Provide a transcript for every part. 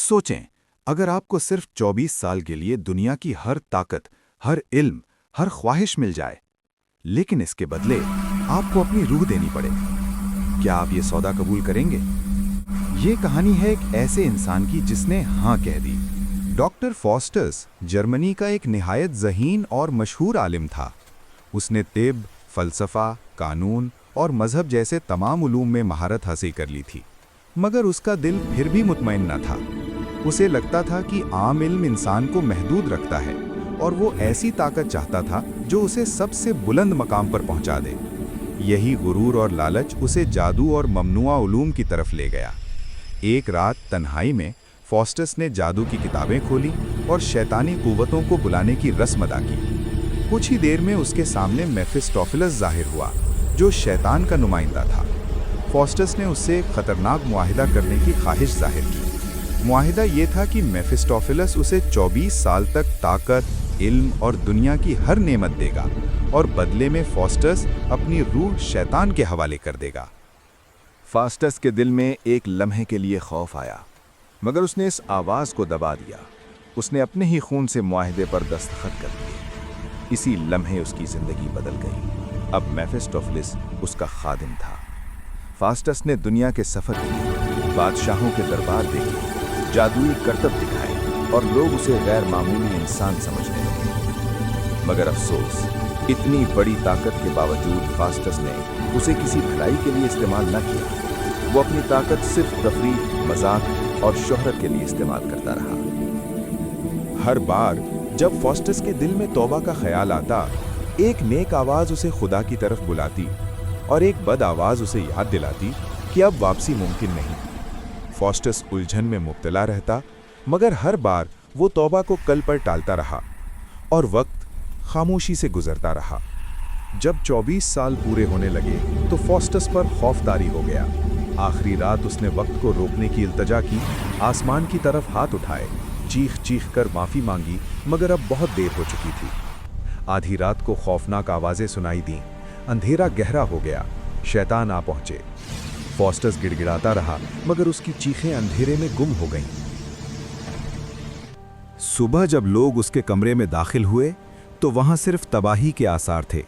सोचें, अगर आपको सिर्फ 24 साल के लिए दुनिया की हर ताकत, हर इल्म, हर ख्वाहिश मिल जाए, लेकिन इसके बदले आपको अपनी रूह देनी पड़े, क्या आप ये सौदा कबूल करेंगे? ये कहानी है एक ऐसे इंसान की जिसने हाँ कह दी। डॉक्टर फॉस्टर्स जर्मनी का एक निहायत ज़हीन और मशहूर आलिम था। उसने तिब, फ़लसफ़ा, कानून और मज़हब जैसे तमाम उलूम में महारत हासिल कर ली थी, मगर उसका दिल फिर भी मुतमईन न था। उसे लगता था कि आम इल्म इंसान को महदूद रखता है और वो ऐसी ताकत चाहता था जो उसे सबसे बुलंद मकाम पर पहुंचा दे। यही गुरूर और लालच उसे जादू और ममनुआ उलूम की तरफ ले गया। एक रात तन्हाई में फॉस्टर्स ने जादू की किताबें खोली और शैतानी कुव्वतों को बुलाने की रस्म अदा की। कुछ ही देर में उसके सामने मेफिस्टोफेलस ज़ाहिर हुआ, जो शैतान का नुमाइंदा था। फॉस्टर्स ने उससे एक खतरनाक मुआहिदा करने की ख्वाहिश जाहिर की। मुआहिदा ये था कि मेफिस्टोफेलस उसे 24 साल तक ताकत, इल्म और दुनिया की हर नेमत देगा और बदले में फॉस्टर्स अपनी रूह शैतान के हवाले कर देगा। फॉस्टर्स के दिल में एक लम्हे के लिए खौफ आया, मगर उसने इस आवाज़ को दबा दिया। उसने अपने ही खून से मुआहिदे पर दस्तखत कर दिए। इसी लम्हे उसकी ज़िंदगी बदल गई। अब मेफिस्टोफेलस उसका खादिम था। फॉस्टर्स ने दुनिया के सफ़र किए, बादशाहों के दरबार देखे, जादुई करतब दिखाए और लोग उसे गैर मामूली इंसान समझने लगे। मगर अफसोस, इतनी बड़ी ताकत के बावजूद फॉस्टर्स ने उसे किसी भलाई के लिए इस्तेमाल न किया। वो अपनी ताकत सिर्फ तफरीह, मजाक और शोहरत के लिए इस्तेमाल करता रहा। हर बार जब फॉस्टर्स के दिल में तौबा का ख्याल आता, एक नेक आवाज़ उसे खुदा की तरफ बुलाती और एक बद आवाज़ उसे याद दिलाती कि अब वापसी मुमकिन नहीं। फॉस्टर्स उलझन में मुब्तला रहता, मगर हर बार वो तौबा को कल पर टालता रहा और वक्त खामोशी से गुजरता रहा। जब 24 साल पूरे होने लगे तो फॉस्टर्स पर खौफदारी हो गया। आखिरी रात उसने वक्त को रोकने की इल्तजा की, आसमान की तरफ हाथ उठाए, चीख चीख कर माफ़ी मांगी, मगर अब बहुत देर हो चुकी थी। आधी रात को खौफनाक आवाज़ें सुनाई दीं। अंधेरा गहरा हो गया, शैतान आ पहुँचे। फॉस्टर्स गिड़गिड़ाता रहा, मगर उसकी चीखें अंधेरे में गुम हो गईं। सुबह जब लोग उसके कमरे में दाखिल हुए तो वहां सिर्फ तबाही के आसार थे।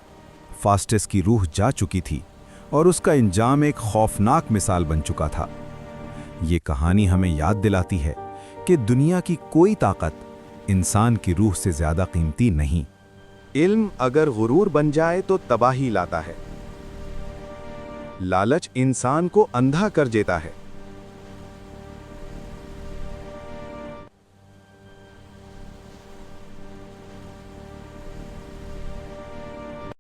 फॉस्टर्स की रूह जा चुकी थी और उसका इंजाम एक खौफनाक मिसाल बन चुका था। ये कहानी हमें याद दिलाती है कि दुनिया की कोई ताकत इंसान की रूह से ज़्यादा कीमती नहीं। इल्म अगर गुरूर बन जाए तो तबाही लाता है। लालच इंसान को अंधा कर देता है।